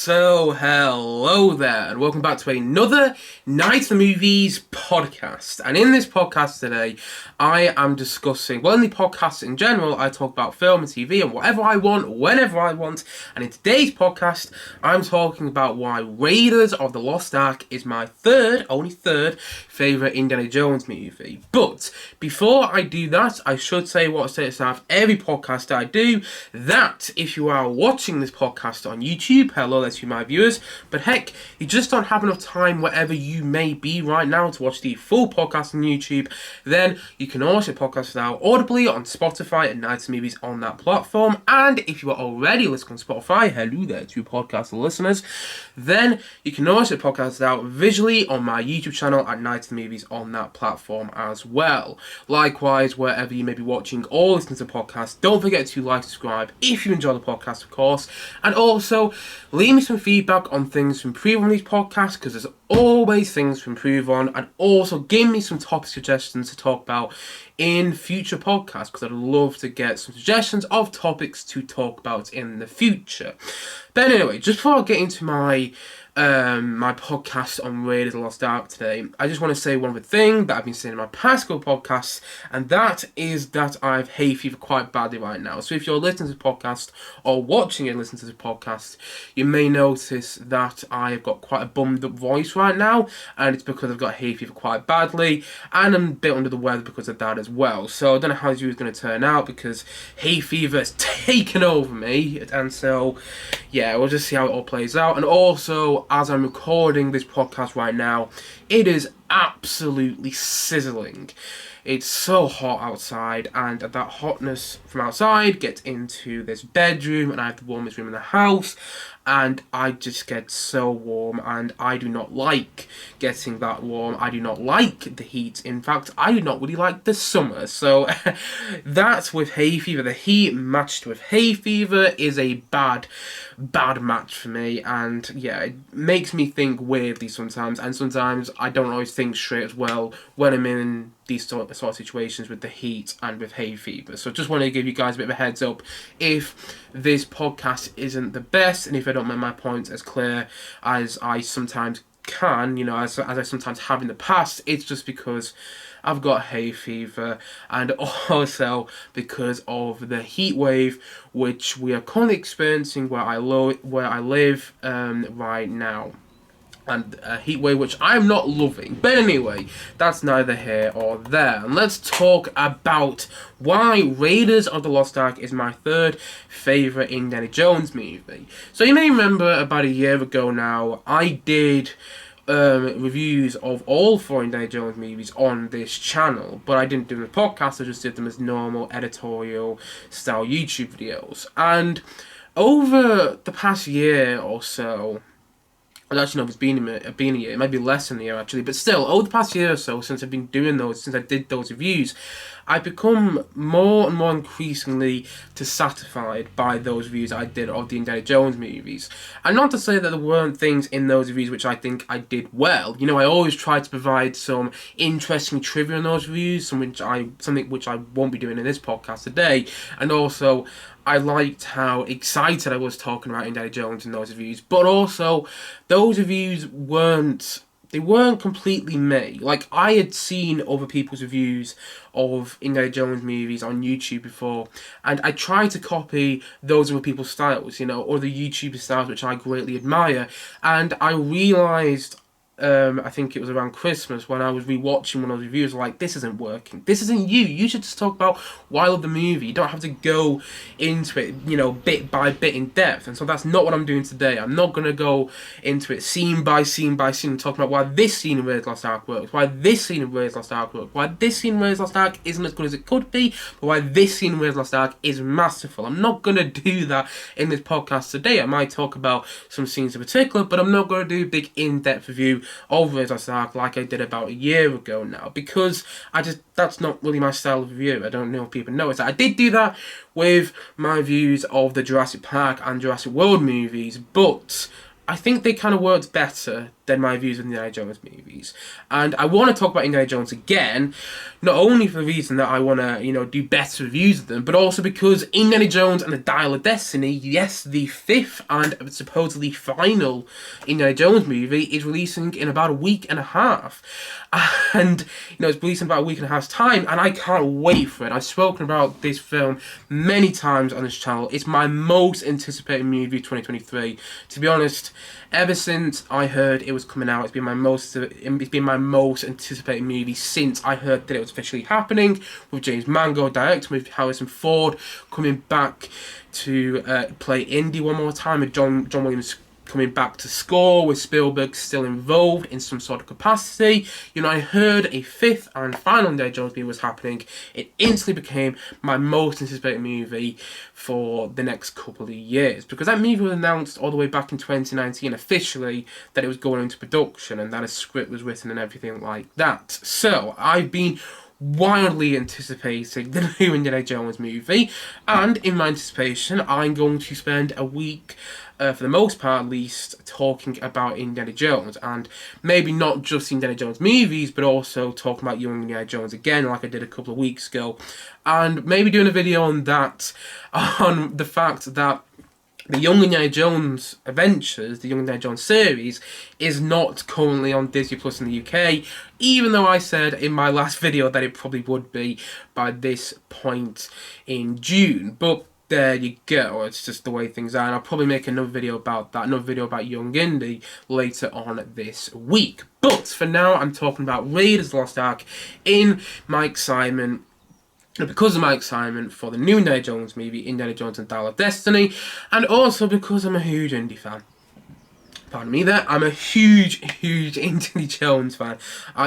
So hello there, and welcome back to another Night of the Movies podcast. And in this podcast today, I am discussing, well, in the podcast in general, I talk about film and TV and whatever I want, whenever I want. And in today's podcast, I'm talking about why Raiders of the Lost Ark is my only third, favourite Indiana Jones movie. But before I do that, I should say what I say at the start of every podcast I do, that if you are watching this podcast on YouTube, hello, that's you, my viewers, but heck, you just don't have enough time wherever you may be right now to watch the full podcast on YouTube, then you can also podcast it out audibly on Spotify and Night of the Movies on that platform. And if you are already listening on Spotify, hello there to podcast listeners, then you can also podcast it out visually on my YouTube channel at Night of the Movies on that platform as well. Likewise, wherever you may be watching or listening to the podcast, don't forget to like, subscribe if you enjoy the podcast, of course, and also leave me some feedback on things to improve on these podcasts, because there's always things to improve on, and also give me some topic suggestions to talk about in future podcasts, because I'd love to get some suggestions of topics to talk about in the future. But anyway, just before I get into my podcast on Raiders of the Lost Ark today, I just want to say one other thing that I've been saying in my past couple podcasts, and that is that I've hay fever quite badly right now. So if you're listening to the podcast or watching and listening to the podcast, you may notice that I've got quite a bummed up voice right now, and it's because I've got hay fever quite badly, and I'm a bit under the weather because of that as well. So I don't know how this video is going to turn out, because hay fever has taken over me, and so yeah, we'll just see how it all plays out. And also, as I'm recording this podcast right now, it is absolutely sizzling. It's so hot outside, and that hotness from outside gets into this bedroom, and I have the warmest room in the house, and I just get so warm, and I do not like getting that warm. I do not like the heat. In fact, I do not really like the summer. So that's with hay fever. The heat matched with hay fever is a bad match for me, and yeah, it makes me think weirdly sometimes, and sometimes I don't always think straight as well when I'm in these sort of situations with the heat and with hay fever. So just wanted to give you guys a bit of a heads up if this podcast isn't the best, and if I don't make my points as clear as I sometimes can, you know, as I sometimes have in the past, it's just because I've got hay fever, and also because of the heat wave which we are currently experiencing where I live right now. And a heat wave which I'm not loving. But anyway, that's neither here or there. And let's talk about why Raiders of the Lost Ark is my third favourite Indiana Jones movie. So you may remember about a year ago now, I did reviews of all four Indiana Jones movies on this channel, but I didn't do them as podcasts, I just did them as normal editorial style YouTube videos. And over the past year or so, I don't actually know if it's been a year, it might be less than a year actually, but still, over the past year or so, since I've been doing those, since I did those reviews, I've become more and more increasingly dissatisfied by those reviews I did of the Indiana Jones movies. And not to say that there weren't things in those reviews which I think I did well. You know, I always try to provide some interesting trivia in those reviews, something which I won't be doing in this podcast today, and also I liked how excited I was talking about Indiana Jones in those reviews, but also those reviews weren't completely me. Like, I had seen other people's reviews of Indiana Jones movies on YouTube before, and I tried to copy those other people's styles, you know, other YouTuber styles which I greatly admire, and I realised I think it was around Christmas when I was rewatching one of those reviews, like, this isn't working. This isn't you. You should just talk about why I love the movie. You don't have to go into it, you know, bit by bit in depth. And so that's not what I'm doing today. I'm not going to go into it scene by scene by scene and talking about why this scene in Raiders of the Lost Ark works, why this scene in Raiders of the Lost Ark works, why this scene in Raiders of the Lost Ark isn't as good as it could be, but why this scene in Raiders of the Lost Ark is masterful. I'm not going to do that in this podcast today. I might talk about some scenes in particular, but I'm not going to do a big in-depth review of Raiders of the Lost Ark like I did about a year ago now, because that's not really my style of review. I don't know if people notice that. I did do that with my views of the Jurassic Park and Jurassic World movies, but I think they kind of worked better than my views of Indiana Jones movies. And I want to talk about Indiana Jones again, not only for the reason that I want to, do better reviews of them, but also because Indiana Jones and the Dial of Destiny, yes, the fifth and supposedly final Indiana Jones movie, is releasing in about a week and a half. And, it's releasing about a week and a half's time, and I can't wait for it. I've spoken about this film many times on this channel. It's my most anticipated movie of 2023. To be honest, ever since I heard it was coming out, it's been my most anticipated movie since I heard that it was officially happening, with James Mangold directing, with Harrison Ford coming back to play Indy one more time, with John Williams coming back to score, with Spielberg still involved in some sort of capacity. I heard a fifth and final Indiana Jones movie was happening. It instantly became my most anticipated movie for the next couple of years, because that movie was announced all the way back in 2019 officially that it was going into production and that a script was written and everything like that. So I've been wildly anticipating the new Indiana Jones movie, and in my anticipation I'm going to spend a week, for the most part at least, talking about Indiana Jones, and maybe not just Indiana Jones movies, but also talking about young Indiana Jones again, like I did a couple of weeks ago, and maybe doing a video on that, on the fact that the Young Indiana Jones Adventures, the Young Indiana Jones series, is not currently on Disney Plus in the UK, even though I said in my last video that it probably would be by this point in June. But there you go, it's just the way things are, and I'll probably make another video about that, another video about Young Indy later on this week. But for now, I'm talking about Raiders of the Lost Ark in my excitement, because of my excitement for the new Indiana Jones movie, Indiana Jones and Dial of Destiny, and also because I'm a huge Indy fan. Pardon me there, I'm a huge Indiana Jones fan.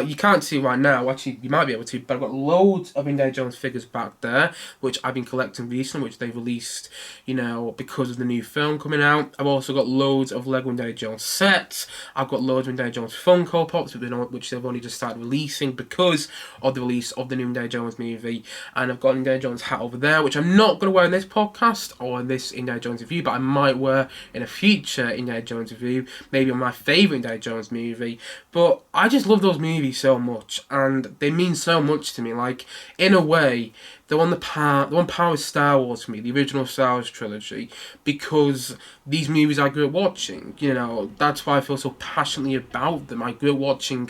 You can't see right now, actually you might be able to, but I've got loads of Indiana Jones figures back there, which I've been collecting recently, which they released, because of the new film coming out. I've also got loads of Lego Indiana Jones sets. I've got loads of Indiana Jones Funko Pops, which they've only just started releasing because of the release of the new Indiana Jones movie. And I've got an Indiana Jones hat over there, which I'm not going to wear in this podcast or in this Indiana Jones review, but I might wear in a future Indiana Jones review, maybe on my favourite Indiana Jones movie. But I just love those movies so much, and they mean so much to me. Like, in a way, they're on par with Star Wars for me, the original Star Wars trilogy, because these movies I grew up watching. That's why I feel so passionately about them. I grew up watching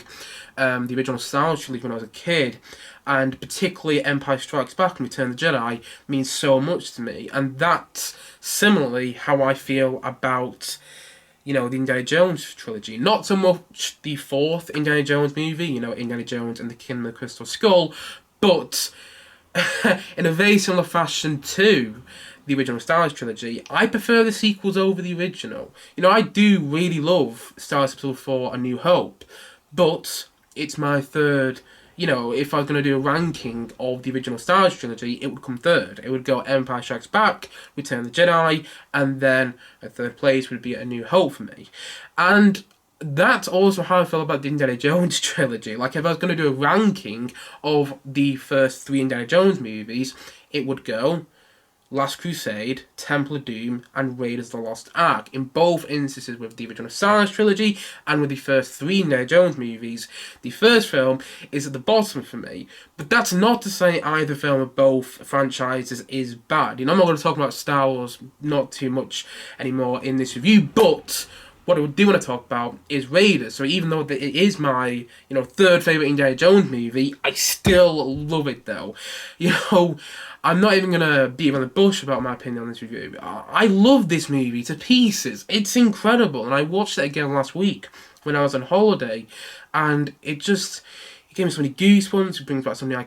the original Star Wars trilogy when I was a kid, and particularly Empire Strikes Back and Return of the Jedi means so much to me. And that's similarly how I feel about the Indiana Jones trilogy. Not so much the fourth Indiana Jones movie, Indiana Jones and the Kingdom of the Crystal Skull, but in a very similar fashion to the original Star Wars trilogy, I prefer the sequels over the original. I do really love Star Wars Episode 4 A New Hope, but it's my third. If I was going to do a ranking of the original Star Wars trilogy, it would come third. It would go Empire Strikes Back, Return of the Jedi, and then a third place would be A New Hope for me. And that's also how I feel about the Indiana Jones trilogy. Like, if I was going to do a ranking of the first three Indiana Jones movies, it would go Last Crusade, Temple of Doom, and Raiders of the Lost Ark. In both instances with the original Star Wars trilogy and with the first three Indiana Jones movies, the first film is at the bottom for me. But that's not to say either film of both franchises is bad. I'm not going to talk about Star Wars not too much anymore in this review, but what I do want to talk about is Raiders. So even though it is my, third favourite Indiana Jones movie, I still love it though. I'm not even going to beat around the bush about my opinion on this review. I love this movie to pieces. It's incredible. And I watched it again last week when I was on holiday. And it gave me so many goosebumps. It brings back so many,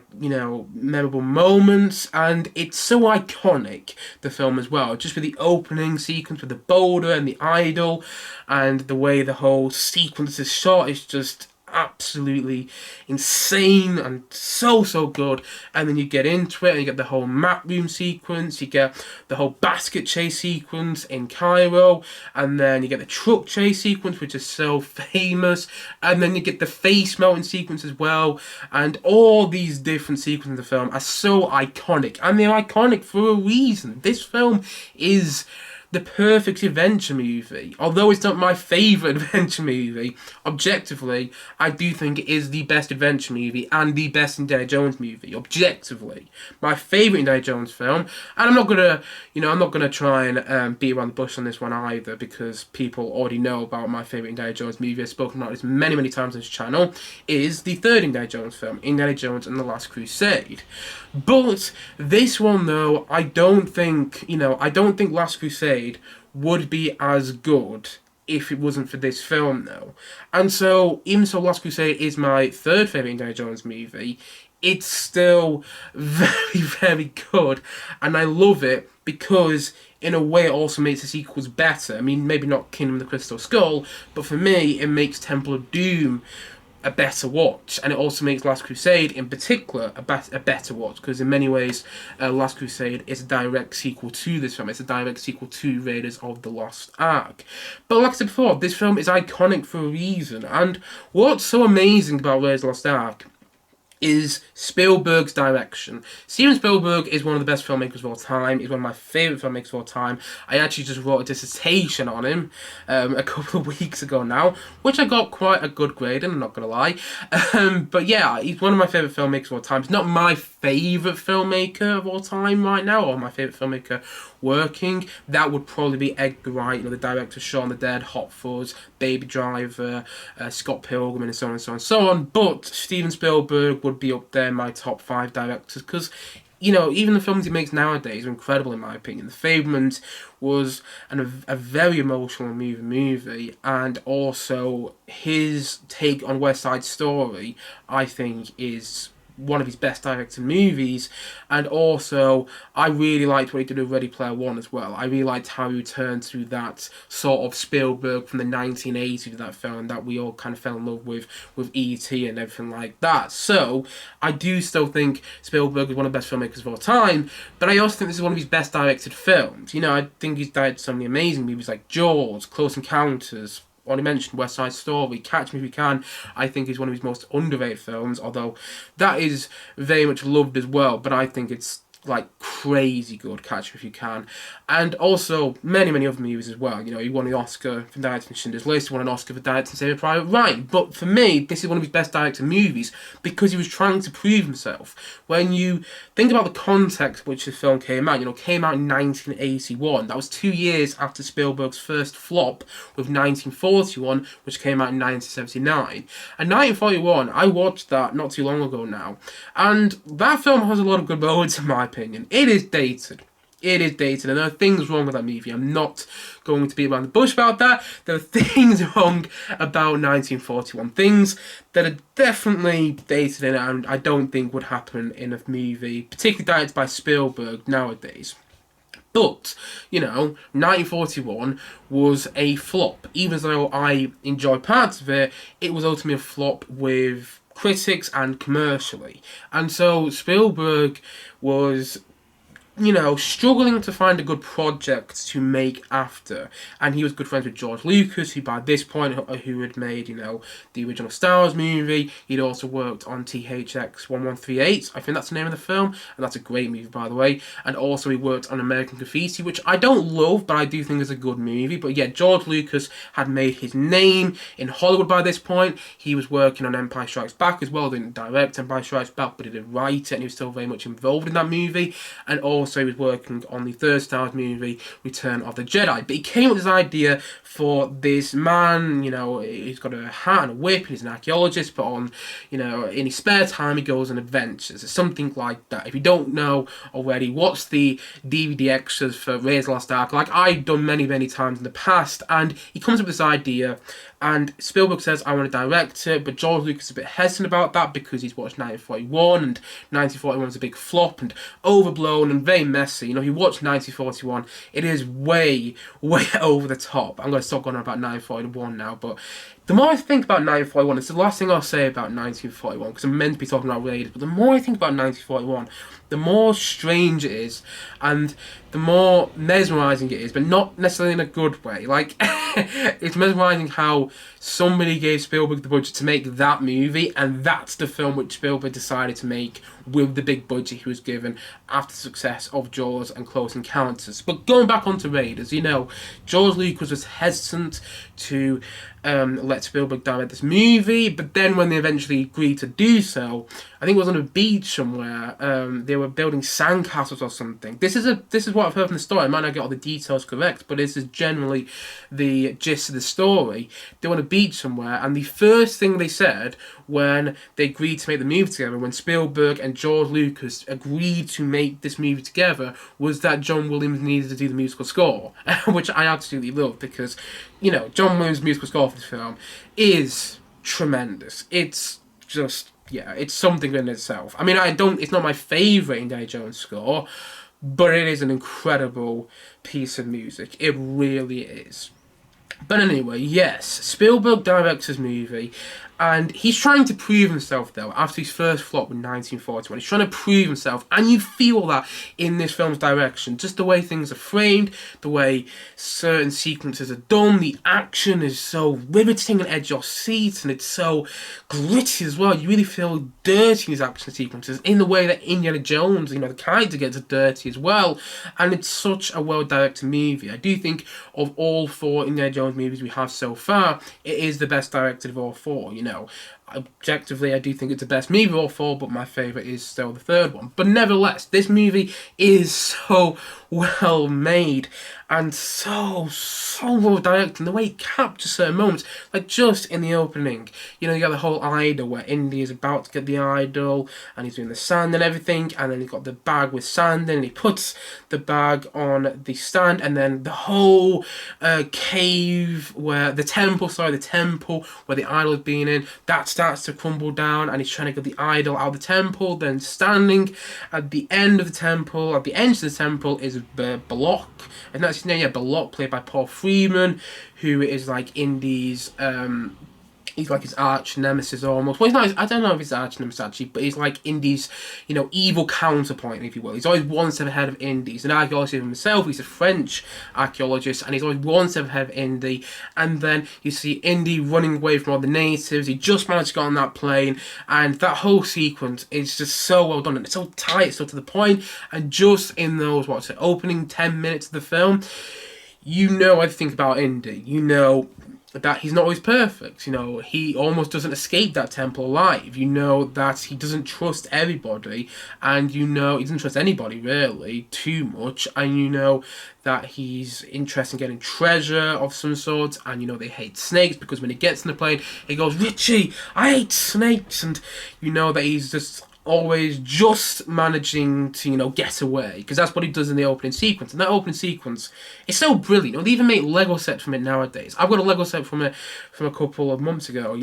memorable moments. And it's so iconic, the film as well. Just with the opening sequence with the boulder and the idol. And the way the whole sequence is shot is just absolutely insane and so good. And then you get into it and you get the whole map room sequence, you get the whole basket chase sequence in Cairo, and then you get the truck chase sequence, which is so famous, and then you get the face melting sequence as well. And all these different sequences in the film are so iconic, and they're iconic for a reason. This film is the perfect adventure movie. Although it's not my favourite adventure movie, objectively, I do think it is the best adventure movie and the best Indiana Jones movie. Objectively, my favourite Indiana Jones film. And I'm not gonna try and beat around the bush on this one either, because people already know about my favourite Indiana Jones movie. I've spoken about this many, many times on this channel. Is the third Indiana Jones film, Indiana Jones and the Last Crusade. But this one, though, I don't think Last Crusade would be as good if it wasn't for this film, though. And so, even so Last Crusade is my third favourite Indiana Jones movie, it's still very, very good, and I love it because, in a way, it also makes the sequels better. I mean, maybe not Kingdom of the Crystal Skull, but for me, it makes Temple of Doom a better watch, and it also makes Last Crusade in particular a better watch, because in many ways Last Crusade is a direct sequel to this film. It's a direct sequel to Raiders of the Lost Ark. But like I said before, this film is iconic for a reason, and what's so amazing about Raiders of the Lost Ark is Spielberg's direction. Steven Spielberg is one of the best filmmakers of all time. He's one of my favourite filmmakers of all time. I actually just wrote a dissertation on him a couple of weeks ago now, which I got quite a good grade in, I'm not going to lie. But yeah, he's one of my favourite filmmakers of all time. He's not my favourite filmmaker of all time right now, or my favourite filmmaker working. That would probably be Edgar Wright, the director of Shaun the Dead, Hot Fuzz, Baby Driver, Scott Pilgrim, and so on and so on and so on. But Steven Spielberg would be up there in my top 5 directors, because even the films he makes nowadays are incredible in my opinion. The Fabelmans was a very emotional movie, and also his take on West Side Story, I think, is one of his best directed movies. And also, I really liked what he did with Ready Player One as well. I really liked how he returned to that sort of Spielberg from the 1980s, that film that we all kind of fell in love with E.T. and everything like that. So, I do still think Spielberg is one of the best filmmakers of all time, but I also think this is one of his best directed films. I think he's directed so many amazing movies like Jaws, Close Encounters, already mentioned West Side Story, Catch Me If You Can. I think is one of his most underrated films, although that is very much loved as well, but I think it's crazy good, Catch Me If You Can. And also many, many other movies as well. He won the Oscar for directing Schindler's List, he won an Oscar for directing Saving Private Ryan. But for me, this is one of his best directed movies because he was trying to prove himself. When you think about the context which the film came out, came out in 1981. That was 2 years after Spielberg's first flop with 1941, which came out in 1979. And 1941, I watched that not too long ago now, and that film has a lot of good moments in my opinion. It is dated, and there are things wrong with that movie. I'm not going to beat around the bush about that. There are things wrong about 1941, things that are definitely dated in it, and I don't think would happen in a movie, particularly directed by Spielberg nowadays. But, 1941 was a flop. Even though I enjoyed parts of it, it was ultimately a flop with critics and commercially. And so Spielberg was struggling to find a good project to make after. And he was good friends with George Lucas, who by this point, who had made, the original Star Wars movie. He'd also worked on THX 1138, I think that's the name of the film, and that's a great movie, by the way. And also he worked on American Graffiti, which I don't love, but I do think is a good movie. But yeah, George Lucas had made his name in Hollywood by this point. He was working on Empire Strikes Back as well. He didn't direct Empire Strikes Back, but he did write it, and he was still very much involved in that movie. And also he was working on the third Star Wars movie, Return of the Jedi. But he came up with this idea for this man, he's got a hat and a whip, and he's an archaeologist, but in his spare time he goes on adventures. It's something like that. If you don't know already, watch the DVD extras for Raiders of the Lost Ark, like I've done many, many times in the past, and he comes up with this idea, and Spielberg says, I want to direct it, but George Lucas is a bit hesitant about that because he's watched 1941, and 1941 was a big flop and overblown and very messy. He watched 1941, it is way, way over the top. I'm going to stop going on about 1941 now, but the more I think about 1941, it's the last thing I'll say about 1941, because I'm meant to be talking about Raiders, but the more I think about 1941, the more strange it is, and the more mesmerising it is, but not necessarily in a good way. It's mesmerising how somebody gave Spielberg the budget to make that movie, and that's the film which Spielberg decided to make with the big budget he was given after the success of Jaws and Close Encounters. But going back onto Raiders, George Lucas was hesitant to let Spielberg direct this movie, but then when they eventually agreed to do so, I think it was on a beach somewhere. They were building sandcastles or something. This is what I've heard from the story. I might not get all the details correct, but this is generally the gist of the story. They were on a beach somewhere, and the first thing they said when they agreed to make the movie together, when Spielberg and George Lucas agreed to make this movie together, was that John Williams needed to do the musical score, which I absolutely love because, John Williams' musical score for this film is tremendous. It's just, it's something in itself. I mean, it's not my favourite Indiana Jones score, but it is an incredible piece of music. It really is. But anyway, yes, Spielberg directs his movie, and he's trying to prove himself, though, after his first flop in 1941. He's trying to prove himself, and you feel that in this film's direction. Just the way things are framed, the way certain sequences are done, the action is so riveting and edge your seat, and it's so gritty as well. You really feel dirty in these action sequences, in the way that Indiana Jones, the character gets dirty as well, and it's such a well-directed movie. I do think of all 4 Indiana Jones movies we have so far, it is the best directed of all 4, Objectively, I do think it's the best movie of all 4, but my favourite is still the third one. But nevertheless, this movie is so well made and so well directed, and the way it captures certain moments, like just in the opening, you got the whole idol where Indy is about to get the idol and he's doing the sand and everything, and then he's got the bag with sand and he puts the bag on the stand, and then the whole cave where the temple where the idol is being in, that starts to crumble down, and he's trying to get the idol out of the temple. Then standing at the end of the temple, at the edge of the temple, is Belloc, and that's Belloc, played by Paul Freeman, who is like Indy's he's like his arch nemesis almost. Well, he's not. I don't know if he's arch nemesis actually, but he's like Indy's, evil counterpoint, if you will. He's always one step ahead of Indy. He's an archaeologist himself. He's a French archaeologist, and he's always one step ahead of Indy. And then you see Indy running away from all the natives. He just managed to get on that plane, and that whole sequence is just so well done, and it's so tight, so to the point. And just in those opening 10 minutes of the film, I think about Indy. That he's not always perfect. He almost doesn't escape that temple alive. That he doesn't trust everybody, and he doesn't trust anybody really too much, and that he's interested in getting treasure of some sort, and they hate snakes, because when he gets in the plane, he goes, "Richie, I hate snakes," and that he's just always just managing to, get away, because that's what he does in the opening sequence. And that opening sequence is so brilliant. They even make Lego sets from it nowadays. I've got a Lego set from it from a couple of months ago,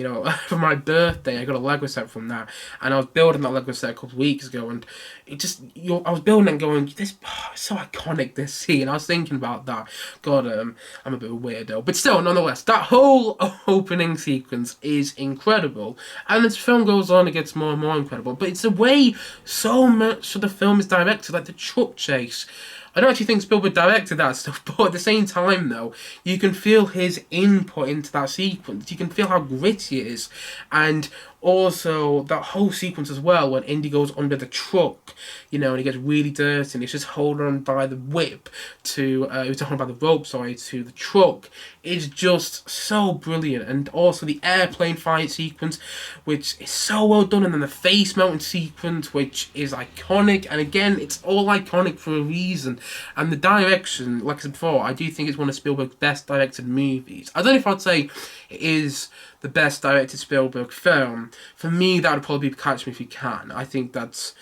for my birthday. I got a Lego set from that, and I was building that Lego set a couple of weeks ago, and it just, I was building it and going, it's so iconic, this scene. I was thinking about that. God, I'm a bit of a weirdo, but still, nonetheless, that whole opening sequence is incredible, and as the film goes on, it gets more and more incredible. But it's the way so much of the film is directed, like the truck chase. I don't actually think Spielberg directed that stuff, but at the same time, though, you can feel his input into that sequence. You can feel how gritty it is, and also that whole sequence as well, when Indy goes under the truck, and he gets really dirty, and he's just holding on by the whip to, he's holding by the rope, to the truck, is just so brilliant. And also the airplane fight sequence, which is so well done, and then the face melting sequence, which is iconic, and again, it's all iconic for a reason. And the direction, like I said before, I do think it's one of Spielberg's best directed movies. I don't know if I'd say it is the best directed Spielberg film. For me, that would probably be Catch Me If You Can. I think that's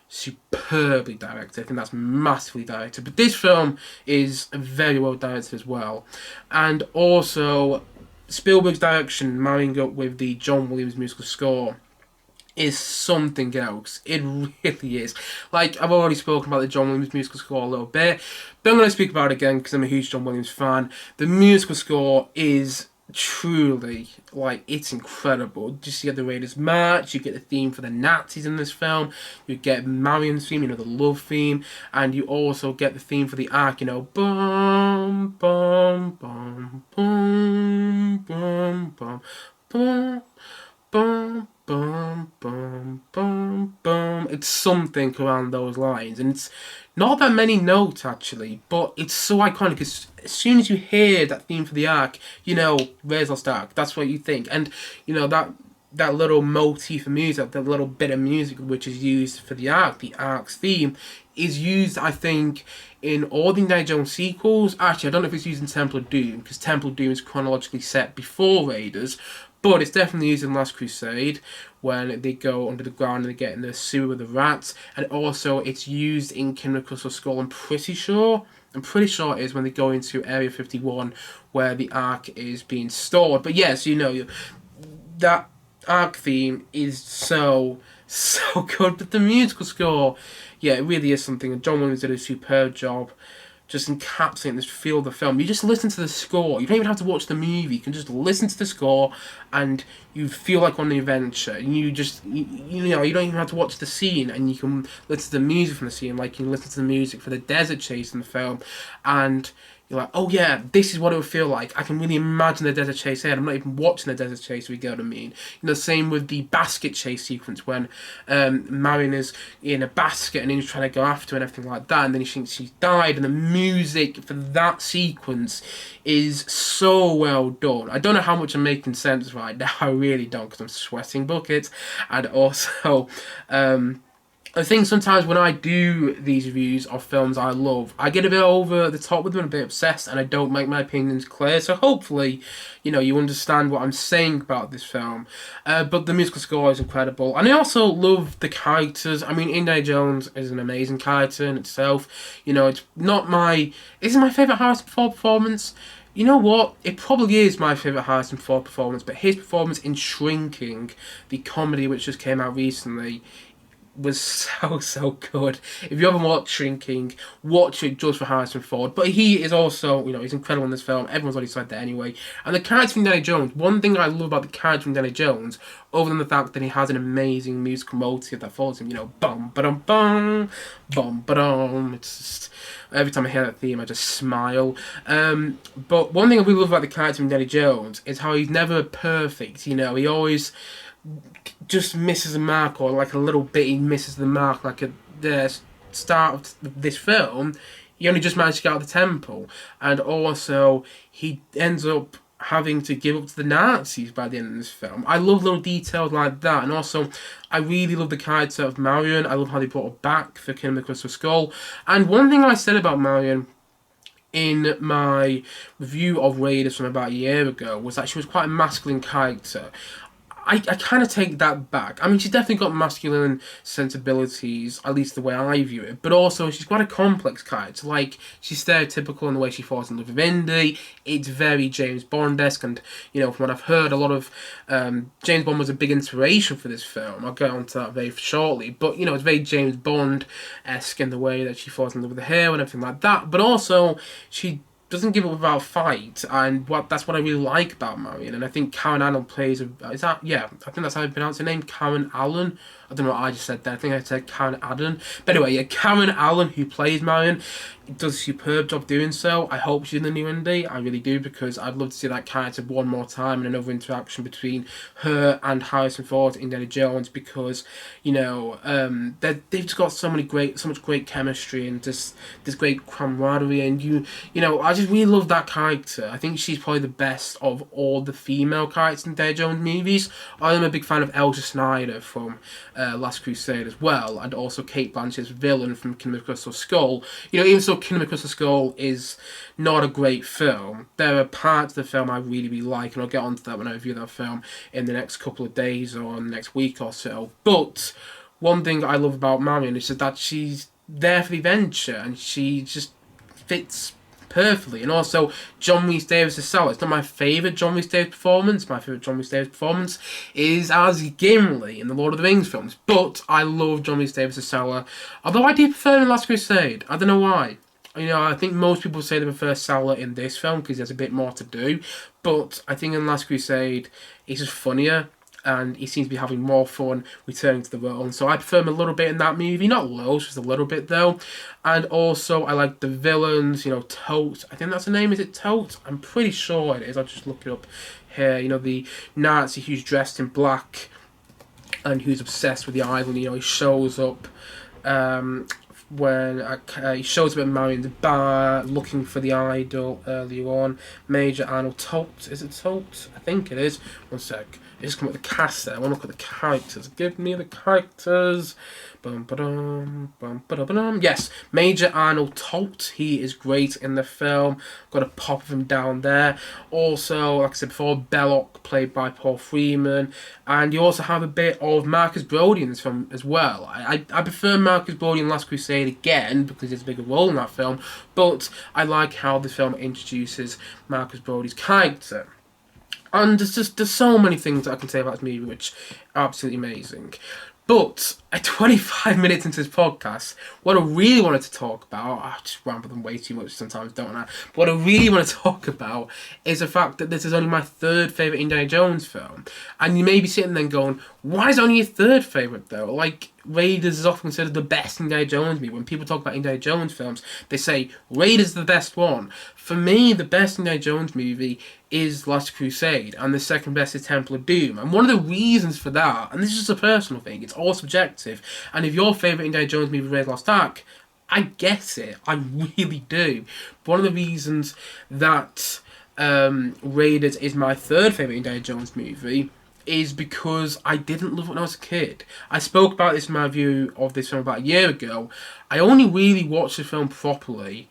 superbly directed. I think that's massively directed. But this film is very well directed as well. And also, Spielberg's direction, marrying up with the John Williams musical score, is something else. It really is. Like, I've already spoken about the John Williams musical score a little bit, but I'm going to speak about it again because I'm a huge John Williams fan. The musical score is truly, it's incredible. Just you get the Raiders March, you get the theme for the Nazis in this film, you get Marion's theme, the love theme, and you also get the theme for the Ark, bum, bum, bum, bum, bum, bum, bum, bum, bum, bum, bum, bum. It's something around those lines, and it's not that many notes actually, but it's so iconic. As soon as you hear that theme for the Ark, where's Lost Ark? That's what you think, and that little motif of music, that little bit of music which is used for the Ark's theme, is used, I think, in all the Indiana Jones sequels. Actually, I don't know if it's used in Temple of Doom, because Temple of Doom is chronologically set before Raiders, but it's definitely used in Last Crusade, when they go under the ground and they get in the sewer with the rats, and also it's used in Kingdom of Crystal Skull, I'm pretty sure it is when they go into Area 51, where the Ark is being stored. But yes, that Ark theme is so good, but the musical score, yeah, it really is something, and John Williams did a superb job just encapsulating this feel of the film. You just listen to the score. You don't even have to watch the movie. You can just listen to the score, and you feel like on the adventure. And you don't even have to watch the scene, and you can listen to the music from the scene, like you can listen to the music for the desert chase in the film, and you're like, oh yeah, this is what it would feel like. I can really imagine the desert chase here. I'm not even watching the desert chase, we get what I mean. Same with the basket chase sequence when Marion is in a basket and he's trying to go after her and everything like that, and then he thinks she's died, and the music for that sequence is so well done. I don't know how much I'm making sense right now, I really don't, because I'm sweating buckets, and also I think sometimes when I do these reviews of films I love, I get a bit over the top with them, a bit obsessed, and I don't make my opinions clear. So hopefully, you understand what I'm saying about this film. But the musical score is incredible. And I also love the characters. I mean, Indiana Jones is an amazing character in itself. It's not is it my favourite Harrison Ford performance? You know what? It probably is my favourite Harrison Ford performance, but his performance in Shrinking, the comedy which just came out recently, was so good. If you haven't watched Shrinking, watch it just for Harrison Ford. But he is also, he's incredible in this film. Everyone's already said that anyway. And the character from Indiana Jones, one thing I love about the character from Indiana Jones, other than the fact that he has an amazing musical motif that follows him, bum ba dum bum, bum ba dum. It's just, every time I hear that theme, I just smile. But one thing I really love about the character from Indiana Jones is how he's never perfect. He always just misses the mark, or like a little bit he misses the mark. Like at the start of this film, he only just managed to get out of the temple, and also he ends up having to give up to the Nazis by the end of this film. I love little details like that, and also I really love the character of Marion. I love how they brought her back for Kingdom of Crystal Skull. And one thing I said about Marion in my review of Raiders from about a year ago was that she was quite a masculine character. I kind of take that back. I mean, she's definitely got masculine sensibilities, at least the way I view it, but also she's quite a complex character. Like, she's stereotypical in the way she falls in love with Indy. It's very James Bond-esque, and, from what I've heard, a lot of James Bond was a big inspiration for this film. I'll get onto that very shortly, but, it's very James Bond-esque in the way that she falls in love with the hair and everything like that, but also she doesn't give up without a fight, and that's what I really like about Marion. And I think Karen Allen plays I think that's how you pronounce her name, Karen Allen. I don't know what I just said there. I think I said Karen Allen. But anyway, yeah, Karen Allen, who plays Marion, does a superb job doing so. I hope she's in the new Indy. I really do, because I'd love to see that character one more time and another interaction between her and Harrison Ford, Indiana Jones, because they've just got so much great chemistry and just this great camaraderie, and I just really love that character. I think she's probably the best of all the female characters in Indiana Jones movies. I'm a big fan of Elsa Snyder from Last Crusade as well, and also Cate Blanchett's villain from Kingdom of Crystal Skull. Even though Kingdom of Crystal Skull is not a great film, there are parts of the film I really, really like, and I'll get onto that when I review that film in the next couple of days or in the next week or so. But one thing I love about Marion is that she's there for the adventure, and she just fits perfectly. And also, John Rhys Davis' Sallah. It's not my favourite John Rhys Davis performance. My favourite John Rhys Davis performance is as Gimli in the Lord of the Rings films. But I love John Rhys Davis' Sallah. Although I do prefer him in Last Crusade. I don't know why. I think most people say they prefer Sallah in this film because he has a bit more to do. But I think in Last Crusade, he's just funnier, and he seems to be having more fun returning to the role. And so I prefer him a little bit in that movie. Not loads, just a little bit though. And also I like the villains, Tote. I think that's the name, is it Tote? I'm pretty sure it is. I'll just look it up here. The Nazi who's dressed in black. and who's obsessed with the idol. You know, he shows up when he shows up at Marion's bar looking for the idol earlier on. Major Arnold Tolt, is it Tolt? I think it is. One sec. I just come up with the cast there. I want to look at the characters. Give me the characters. Bum, ba-dum, bum, ba-da-ba-dum. Yes, Major Arnold Tolt. He is great in the film. Got a pop of him down there. Also, like I said before, Belloc, played by Paul Freeman. And you also have a bit of Marcus Brody in this film as well. I prefer Marcus Brody in Last Crusade again because he has a bigger role in that film. But I like how the film introduces Marcus Brody's character. And there's so many things that I can say about this movie which are absolutely amazing. But at 25 minutes into this podcast, what I really wanted to talk about, I just ramble on way too much sometimes, don't I? But what I really want to talk about is the fact that this is only my third favourite Indiana Jones film. And you may be sitting there going, why is it only your third favourite though? Like, Raiders is often considered the best Indiana Jones movie. When people talk about Indiana Jones films, they say Raiders is the best one. For me, the best Indiana Jones movie is Last Crusade, and the second best is Temple of Doom. And one of the reasons for that, and this is just a personal thing, it's all subjective, and if your favourite Indiana Jones movie is Raiders Lost Ark, I get it, I really do. But one of the reasons that Raiders is my third favourite Indiana Jones movie is because I didn't love it when I was a kid. I spoke about this in my review of this film about a year ago. I only really watched the film properly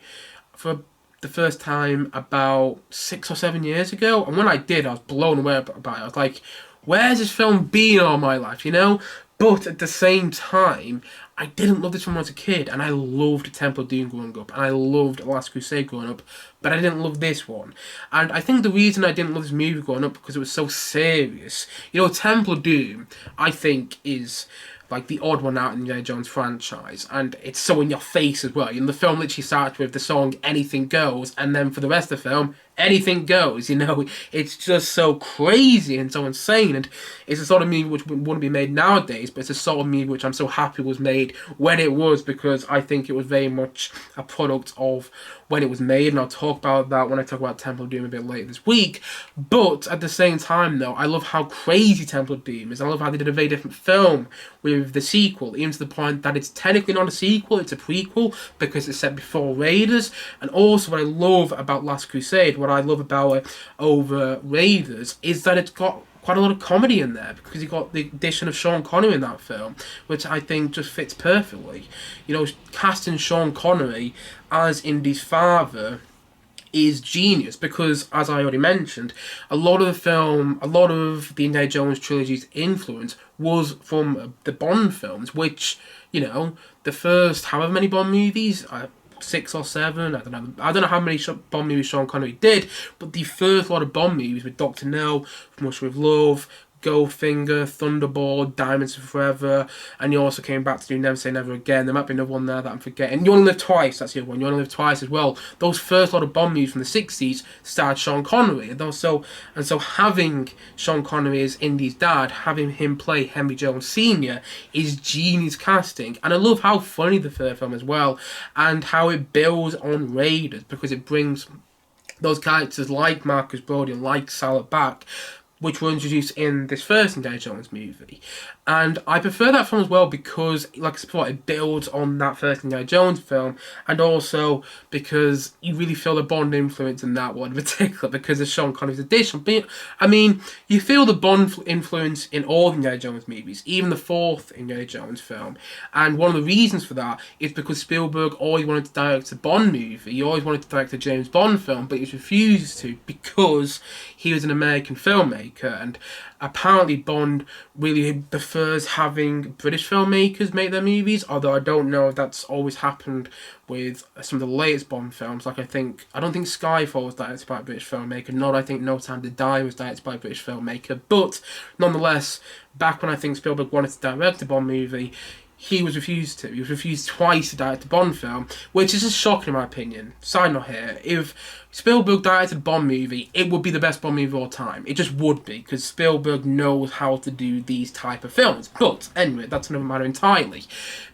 for the first time about 6 or 7 years ago, and when I did, I was blown away about it. I was like, where's this film been all my life, you know? But at the same time, I didn't love this film when I was a kid, and I loved Temple of Doom growing up, and I loved Last Crusade growing up, but I didn't love this one. And I think the reason I didn't love this movie growing up because it was so serious. You know, Temple of Doom, I think, is like the odd one out in the Indiana Jones franchise, and it's so in your face as well. You know, the film literally starts with the song "Anything Goes," and then for the rest of the film, anything goes. You know, it's just so crazy and so insane, and it's a sort of movie which wouldn't be made nowadays, but it's a sort of movie which I'm so happy was made when it was, because I think it was very much a product of when it was made, and I'll talk about that when I talk about Temple of Doom a bit later this week. But at the same time, though, I love how crazy Temple of Doom is. I love how they did a very different film with the sequel, even to the point that it's technically not a sequel, it's a prequel, because it's set before Raiders. And also what I love about Last Crusade, what I love about it over Raiders, is that it's got quite a lot of comedy in there, because you got the addition of Sean Connery in that film, which I think just fits perfectly. You know, casting Sean Connery as Indy's father is genius, because, as I already mentioned, a lot of the Indiana Jones trilogy's influence was from the Bond films, which, you know, the first however many Bond movies, 6 or 7, I don't know how many Bond movies Sean Connery did, but the first lot of Bond movies with Dr. No, From Russia with Love, Goldfinger, Thunderball, Diamonds Are Forever, and he also came back to do Never Say Never Again. There might be another one there that I'm forgetting. You Only Live Twice, that's the other one. You Only Live Twice as well. Those first lot of Bond movies from the 60s starred Sean Connery, and so having Sean Connery as Indy's dad, having him play Henry Jones Sr. is genius casting. And I love how funny the third film as well, and how it builds on Raiders, because it brings those characters like Marcus Brody and like Sallah back, which were introduced in this first Indiana Jones movie. And I prefer that film as well because, like I said before, it builds on that first Indiana Jones film, and also because you really feel the Bond influence in that one in particular because of Sean Connery's addition. But, I mean, you feel the Bond influence in all the Indiana Jones movies, even the fourth Indiana Jones film. And one of the reasons for that is because Spielberg always wanted to direct a Bond movie. He always wanted to direct a James Bond film, but he was refused to because he was an American filmmaker, and apparently Bond really prefers having British filmmakers make their movies, although I don't know if that's always happened with some of the latest Bond films. Like I don't think Skyfall was directed by a British filmmaker, nor I think No Time to Die was directed by a British filmmaker, but nonetheless, back when I think Spielberg wanted to direct a Bond movie, he was refused to. He was refused twice to direct a Bond film, which is just shocking in my opinion. Side note here, if Spielberg directed a Bond movie, it would be the best Bond movie of all time. It just would be, because Spielberg knows how to do these type of films. But anyway, that's another matter entirely.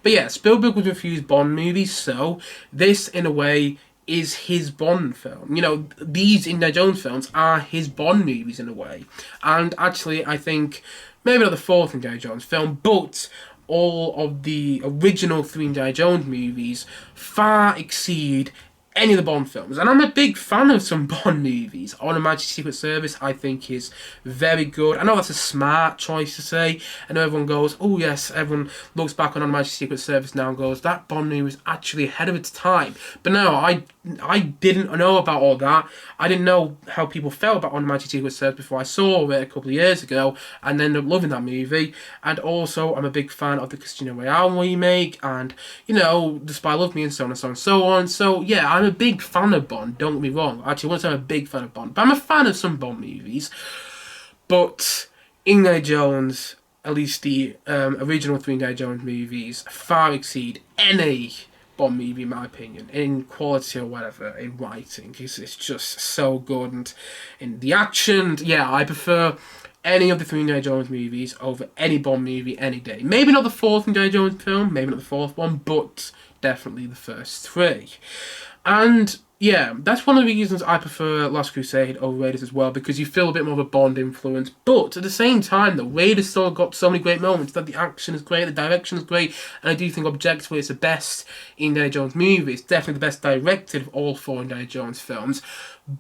But yeah, Spielberg was refused Bond movies, so this, in a way, is his Bond film. You know, these Indiana Jones films are his Bond movies in a way. And actually, I think maybe not the fourth Indiana Jones film, but all of the original three Indiana Jones movies far exceed any of the Bond films. And I'm a big fan of some Bond movies. On Her Majesty's Secret Service, I think, is very good. I know that's a smart choice to say. I know everyone goes, oh yes, everyone looks back on Her Majesty's Secret Service now and goes, that Bond movie was actually ahead of its time. But no, I didn't know about all that. I didn't know how people felt about On Her Majesty's Secret Service before I saw it a couple of years ago, and ended up loving that movie. And also, I'm a big fan of the Casino Royale remake, and, you know, The Spy Loved Me, and so on and so on and so on. So, yeah, I'm a big fan of Bond, don't get me wrong. Actually, I wouldn't say I'm a big fan of Bond, but I'm a fan of some Bond movies. But Indiana Jones, at least the original three Indiana Jones movies, far exceed any Bond movie, in my opinion, in quality or whatever, in writing. It's just so good, and in the action, yeah, I prefer any of the three Indiana Jones movies over any Bond movie any day. Maybe not the fourth Indiana Jones film, maybe not the fourth one, but definitely the first three. And yeah, that's one of the reasons I prefer Last Crusade over Raiders as well, because you feel a bit more of a Bond influence. But at the same time, the Raiders still got so many great moments, that the action is great, the direction is great, and I do think objectively it's the best Indiana Jones movie. It's definitely the best directed of all four Indiana Jones films.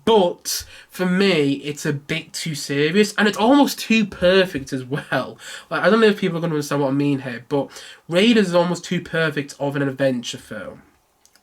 But for me, it's a bit too serious, and it's almost too perfect as well. Like, I don't know if people are going to understand what I mean here, but Raiders is almost too perfect of an adventure film,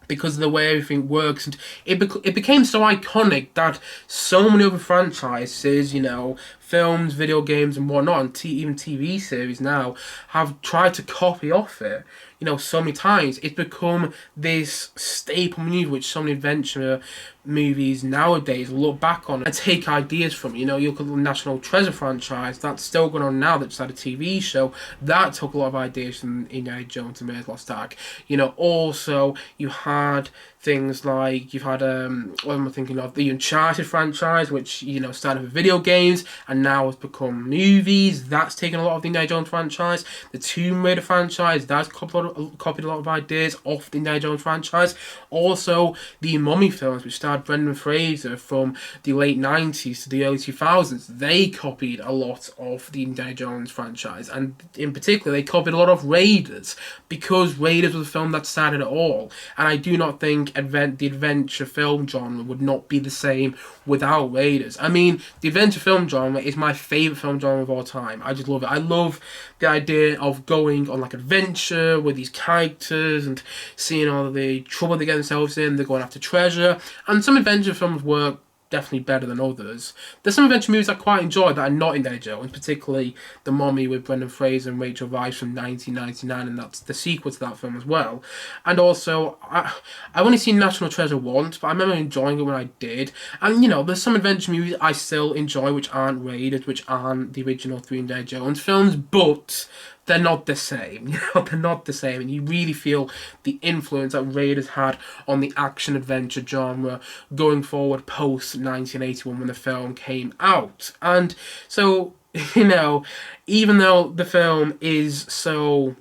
because of the way everything works, and it became so iconic that so many other franchises, you know, films, video games and whatnot, and even TV series now, have tried to copy off it, you know, so many times. It's become this staple movie which so many adventure movies nowadays look back on and take ideas from. You know, you look at the National Treasure franchise, that's still going on now, that just had a TV show, that took a lot of ideas from Indiana Jones and Raiders Lost Ark. You know, also, you had things like, you've had, what am I thinking of, the Uncharted franchise, which, you know, started with video games, and now has become movies. That's taken a lot of the Indiana Jones franchise. The Tomb Raider franchise, that's copied a lot of ideas off the Indiana Jones franchise. Also, the Mummy films, which starred Brendan Fraser from the late 90s to the early 2000s, they copied a lot of the Indiana Jones franchise, and in particular, they copied a lot of Raiders, because Raiders was a film that started it all, and I do not think the adventure film genre would not be the same without Raiders. I mean, the adventure film genre is my favourite film genre of all time. I just love it. I love the idea of going on like adventure with these characters and seeing all the trouble they get themselves in. They're going after treasure, and some adventure films work definitely better than others. There's some adventure movies I quite enjoy that are not Indiana Jones, particularly The Mummy with Brendan Fraser and Rachel Weisz from 1999, and that's the sequel to that film as well. And also, I've only seen National Treasure once, but I remember enjoying it when I did. And, you know, there's some adventure movies I still enjoy which aren't Raiders, which aren't the original three Indiana Jones films, but they're not the same. You know, they're not the same, and you really feel the influence that Raiders had on the action-adventure genre going forward post-1981 when the film came out. And so, you know, even though the film is so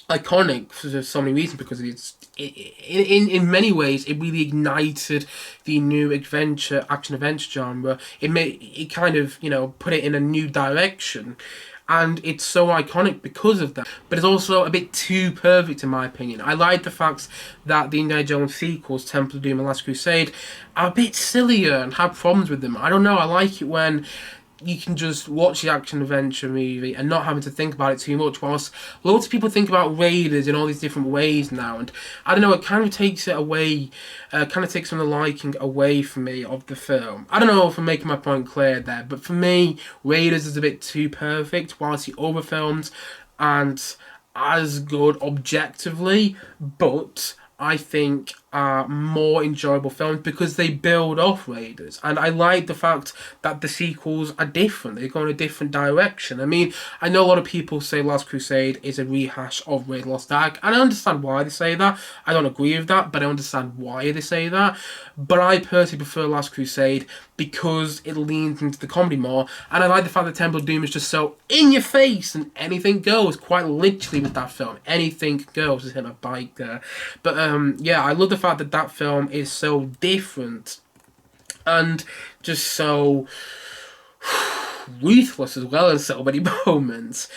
iconic for so many reasons, because in many ways it really ignited the new action-adventure genre. It kind of, you know, put it in a new direction. And it's so iconic because of that. But it's also a bit too perfect in my opinion. I like the fact that the Indiana Jones sequels, Temple of Doom and Last Crusade, are a bit sillier and have problems with them. I don't know, I like it when you can just watch the action-adventure movie and not having to think about it too much, whilst loads of people think about Raiders in all these different ways now, and I don't know, it kind of takes it away, kind of takes some of the liking away from me of the film. I don't know if I'm making my point clear there, but for me, Raiders is a bit too perfect, whilst the other films aren't as good objectively, but I think are more enjoyable films because they build off Raiders. And I like the fact that the sequels are different. They go in a different direction. I mean, I know a lot of people say Last Crusade is a rehash of Raiders Lost Ark, and I understand why they say that. I don't agree with that, but I understand why they say that. But I personally prefer Last Crusade because it leans into the comedy more, and I like the fact that Temple of Doom is just so in your face and anything goes, quite literally with that film. Anything goes. Just hit my bike there. But yeah, I love the fact that that film is so different and just so ruthless as well in so many moments.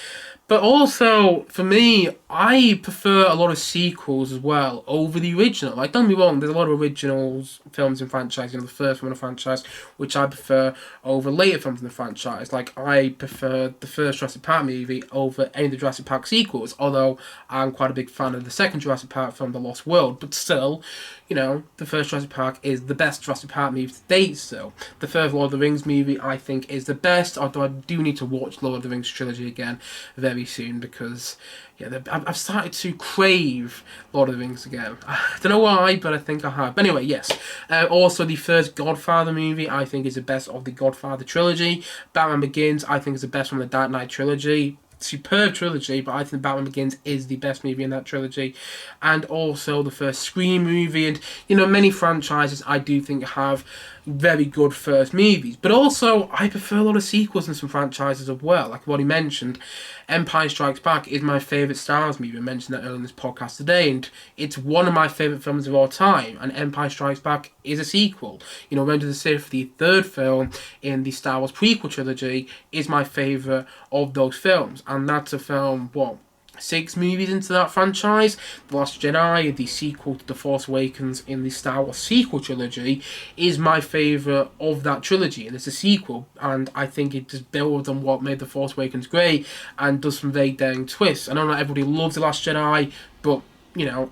But also, for me, I prefer a lot of sequels as well over the original. Like, don't be wrong, there's a lot of originals, films in franchise, the first one in the franchise, which I prefer over later films in the franchise. Like, I prefer the first Jurassic Park movie over any of the Jurassic Park sequels, although I'm quite a big fan of the second Jurassic Park film, The Lost World. But still, the first Jurassic Park is the best Jurassic Park movie to date still. The first Lord of the Rings movie, I think, is the best, although I do need to watch Lord of the Rings trilogy again very soon, because I've started to crave Lord of the Rings again. I don't know why, but I think I have. But anyway, yes. Also, the first Godfather movie, I think, is the best of the Godfather trilogy. Batman Begins, I think, is the best from the Dark Knight trilogy. Superb trilogy, but I think Batman Begins is the best movie in that trilogy. And also the first Scream movie, and many franchises I do think have very good first movies. But also I prefer a lot of sequels in some franchises as well. Like I've already mentioned, Empire Strikes Back is my favourite Star Wars movie. I mentioned that earlier in this podcast today, and it's one of my favourite films of all time, and Empire Strikes Back is a sequel. Revenge of the Sith, the third film in the Star Wars prequel trilogy, is my favourite of those films, and that's a film, 6 movies into that franchise. The Last Jedi, the sequel to The Force Awakens in the Star Wars sequel trilogy, is my favourite of that trilogy, and it's a sequel, and I think it just builds on what made The Force Awakens great and does some very daring twists. I know not everybody loves The Last Jedi, but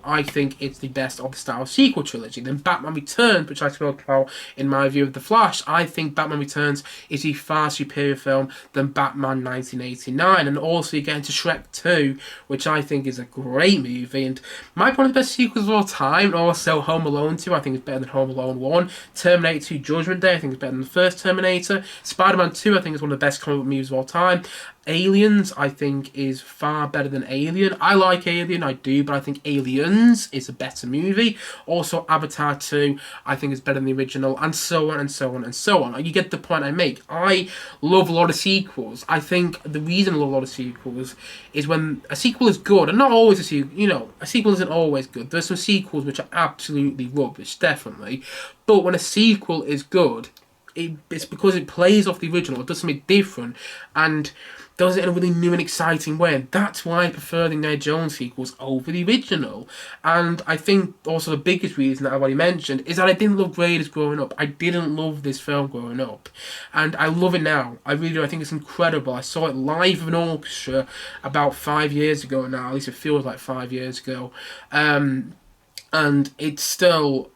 I think it's the best of the Star Wars sequel trilogy. Then Batman Returns, which I spoke about in my review of The Flash, I think Batman Returns is a far superior film than Batman 1989. And also you get into Shrek 2, which I think is a great movie, and might be one of the best sequels of all time. And also Home Alone 2, I think is better than Home Alone 1. Terminator 2 Judgment Day, I think is better than the first Terminator. Spider-Man 2, I think is one of the best comic book movies of all time. Aliens, I think, is far better than Alien. I like Alien, I do, but I think Aliens is a better movie. Also, Avatar 2, I think, is better than the original, and so on, and so on, and so on. You get the point I make. I love a lot of sequels. I think the reason I love a lot of sequels is when a sequel is good, and not always a sequel, a sequel isn't always good. There's some sequels which are absolutely rubbish, definitely. But when a sequel is good, it's because it plays off the original, it does something different, and does it in a really new and exciting way. And that's why I prefer the Indiana Jones sequels over the original. And I think also the biggest reason that I've already mentioned is that I didn't love Raiders growing up. I didn't love this film growing up. And I love it now. I really do. I think it's incredible. I saw it live with an orchestra about 5 years ago now. At least it feels like 5 years ago. And it still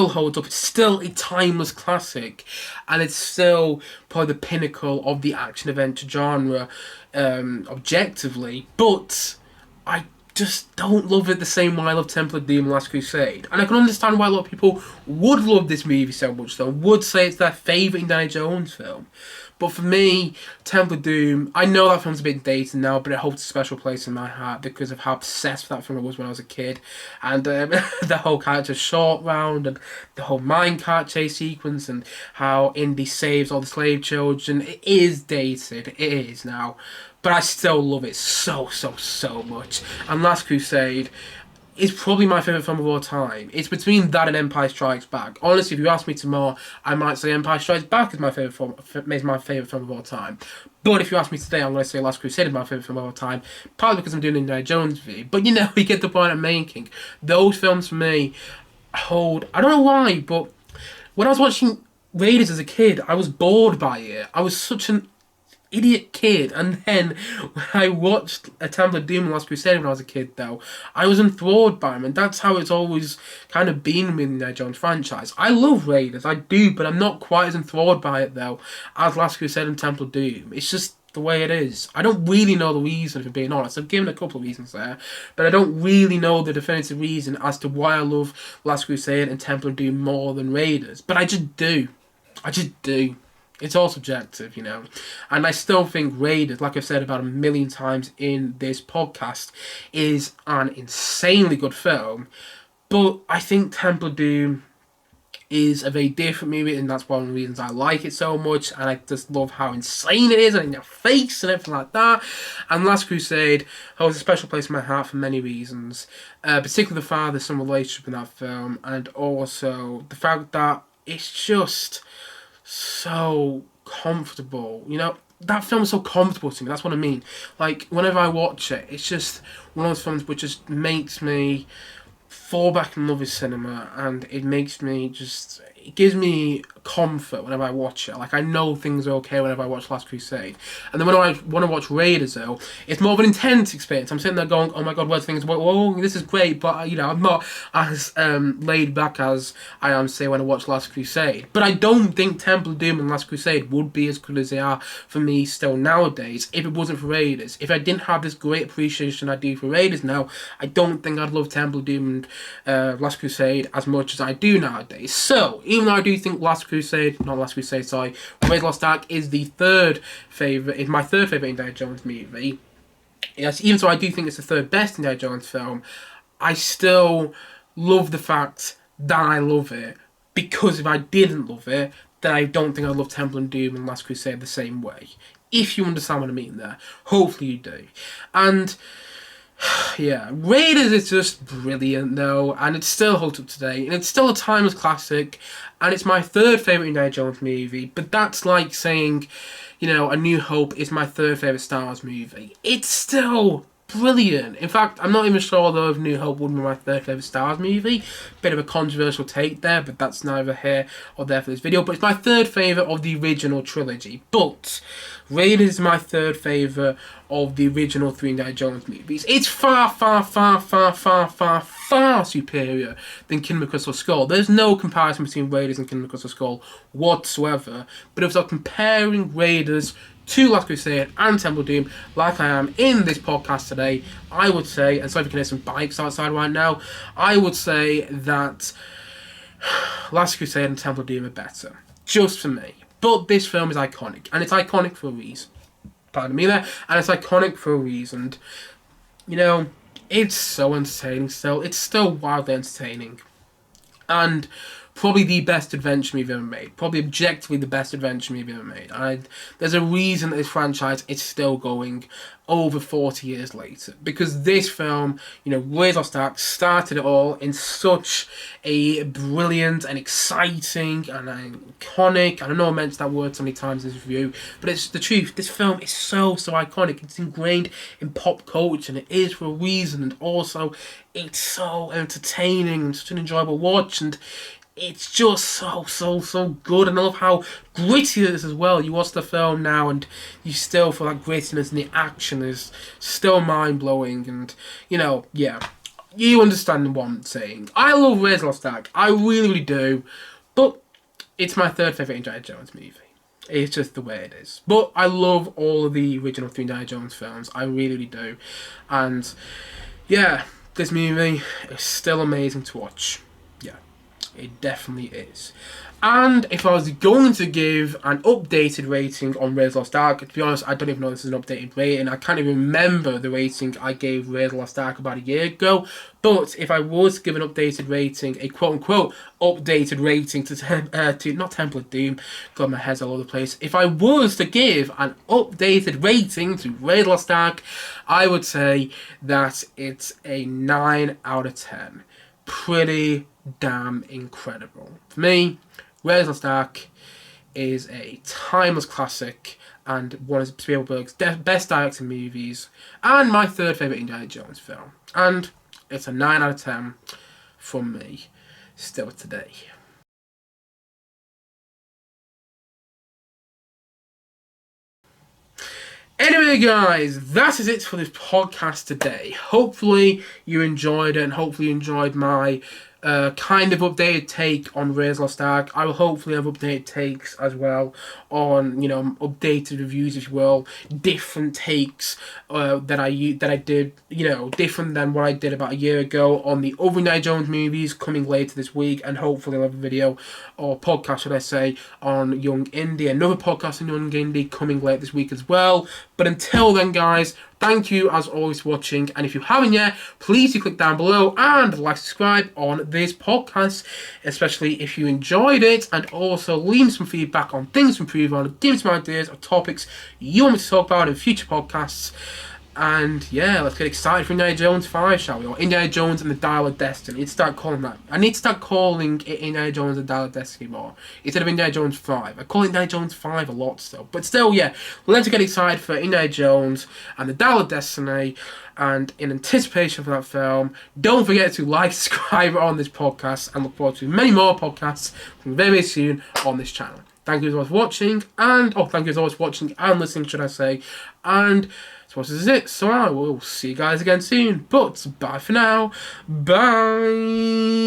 holds up. It's still a timeless classic, and it's still probably the pinnacle of the action adventure genre, objectively. But I just don't love it the same way I love Temple of Doom and Last Crusade. And I can understand why a lot of people would love this movie so much, though, would say it's their favourite Indiana Jones film. But for me, Temple of Doom, I know that film's a bit dated now, but it holds a special place in my heart because of how obsessed with that film I was when I was a kid. And the whole character short round, and the whole minecart chase sequence, and how Indy saves all the slave children. It is dated, it is now. But I still love it so, so, so much. And Last Crusade is probably my favourite film of all time. It's between that and Empire Strikes Back. Honestly, if you ask me tomorrow, I might say Empire Strikes Back is my favourite film of all time. But if you ask me today, I'm going to say Last Crusade is my favourite film of all time, partly because I'm doing an Indiana Jones review. But you get the point I'm making. Those films for me hold, I don't know why, but when I was watching Raiders as a kid, I was bored by it. I was such an idiot kid, and then when I watched A Temple of Doom and Last Crusade when I was a kid, though, I was enthralled by him, and that's how it's always kind of been with the Indiana Jones franchise. I love Raiders, I do, but I'm not quite as enthralled by it, though, as Last Crusade and Temple of Doom. It's just the way it is. I don't really know the reason, for being honest. I've given a couple of reasons there, but I don't really know the definitive reason as to why I love Last Crusade and Temple of Doom more than Raiders, but I just do. I just do. It's all subjective, And I still think Raiders, like I've said about a million times in this podcast, is an insanely good film. But I think Temple of Doom is a very different movie, and that's one of the reasons I like it so much. And I just love how insane it is, and in your face and everything like that. And Last Crusade holds a special place in my heart for many reasons. Particularly the father-son relationship in that film, and also the fact that it's just so comfortable. You know, that film is so comfortable to me. That's what I mean. Like, whenever I watch it, it's just one of those films which just makes me fall back in love with cinema, and it gives me comfort whenever I watch it. Like, I know things are okay whenever I watch Last Crusade. And then when I want to watch Raiders, though, it's more of an intense experience. I'm sitting there going, oh my god, where's things? Whoa, this is great, but, you know, I'm not as laid back as I am, say, when I watch Last Crusade. But I don't think Temple of Doom and Last Crusade would be as good as they are for me still nowadays if it wasn't for Raiders. If I didn't have this great appreciation I do for Raiders now, I don't think I'd love Temple of Doom and Last Crusade as much as I do nowadays. So, even though I do think Raiders of Lost Ark is my third favourite Indiana Jones movie. Yes, even so I do think it's the third best Indiana Jones film, I still love the fact that I love it, because if I didn't love it, then I don't think I'd love Temple of Doom and Last Crusade the same way. If you understand what I mean there. Hopefully you do. And yeah, Raiders is just brilliant though, and it still holds up today, and it's still a timeless classic, and it's my third favourite Indiana Jones movie, but that's like saying, you know, A New Hope is my third favourite Star Wars movie. It's still brilliant. In fact, I'm not even sure though if New Hope would be my third favourite Star Wars movie. Bit of a controversial take there, but that's neither here or there for this video. But it's my third favourite of the original trilogy. But Raiders is my third favourite of the original three Indiana Jones movies. It's far, far, far, far, far, far, far superior than Kingdom of the Crystal Skull. There's no comparison between Raiders and Kingdom of the Crystal Skull whatsoever. But if I'm comparing Raiders to Last Crusade and Temple of Doom, like I am in this podcast today, I would say, and sorry if you can hear some bikes outside right now, I would say that Last Crusade and Temple of Doom are better. Just for me. But this film is iconic, and it's iconic for a reason. Pardon me there. And it's iconic for a reason. You know, it's so entertaining still. It's still wildly entertaining. And probably the best adventure movie ever made. Probably objectively the best adventure movie ever made. And there's a reason that this franchise is still going over 40 years later. Because this film, you know, Raiders of Lost Ark started it all in such a brilliant and exciting and iconic, I don't know I mentioned that word so many times in this review, but it's the truth. This film is so iconic. It's ingrained in pop culture, and it is for a reason. And also, it's so entertaining and such an enjoyable watch, and it's just so good. And I love how gritty it is as well. You watch the film now and you still feel that grittiness, and the action is still mind-blowing. And, you know, yeah, you understand what I'm saying. I love Raiders of Lost Ark. I really do. But it's my third favourite Indiana Jones movie. It's just the way it is. But I love all of the original three Indiana Jones films. I really do. And, yeah, this movie is still amazing to watch. Yeah. It definitely is. And if I was going to give an updated rating on Raiders of Lost Ark, to be honest, I don't even know if this is an updated rating. I can't even remember the rating I gave Raiders of Lost Ark about a year ago. But if I was to give an updated rating, a quote-unquote updated rating to not Temple of Doom, God, my head's all over the place. If I was to give an updated rating to Raiders of Lost Ark, I would say that it's a 9 out of 10. Pretty damn incredible. For me, Raiders of Lost Ark is a timeless classic and one of Spielberg's best directed movies, and my third favourite Indiana Jones film. And it's a 9 out of 10 from me, still today. Anyway, guys, that is it for this podcast today. Hopefully you enjoyed it, and hopefully you enjoyed my kind of updated take on Raiders of Lost Ark. I will hopefully have updated takes as well on, you know, updated reviews, if you will, different takes that I did, you know, different than what I did about a year ago on the other Indiana Jones movies coming later this week, and hopefully I'll have a video or podcast, should I say, on Young Indy, another podcast on Young Indy coming later this week as well. But until then, guys, thank you as always for watching, and if you haven't yet, please do click down below and like, subscribe on this podcast, especially if you enjoyed it, and also leave me some feedback on things to improve on, give me some ideas of topics you want me to talk about in future podcasts. And yeah, let's get excited for Indiana Jones 5, shall we? Or Indiana Jones and the Dial of Destiny. I need to start calling that. I need to start calling it Indiana Jones and the Dial of Destiny more. Instead of Indiana Jones 5. I call it Indiana Jones 5 a lot still. But still, yeah, let's get excited for Indiana Jones and the Dial of Destiny. And in anticipation for that film, don't forget to like, subscribe on this podcast, and look forward to many more podcasts very, very soon on this channel. Thank you as always for watching, and thank you as always for watching and listening, should I say. And so this is it. So I will see you guys again soon. But bye for now. Bye.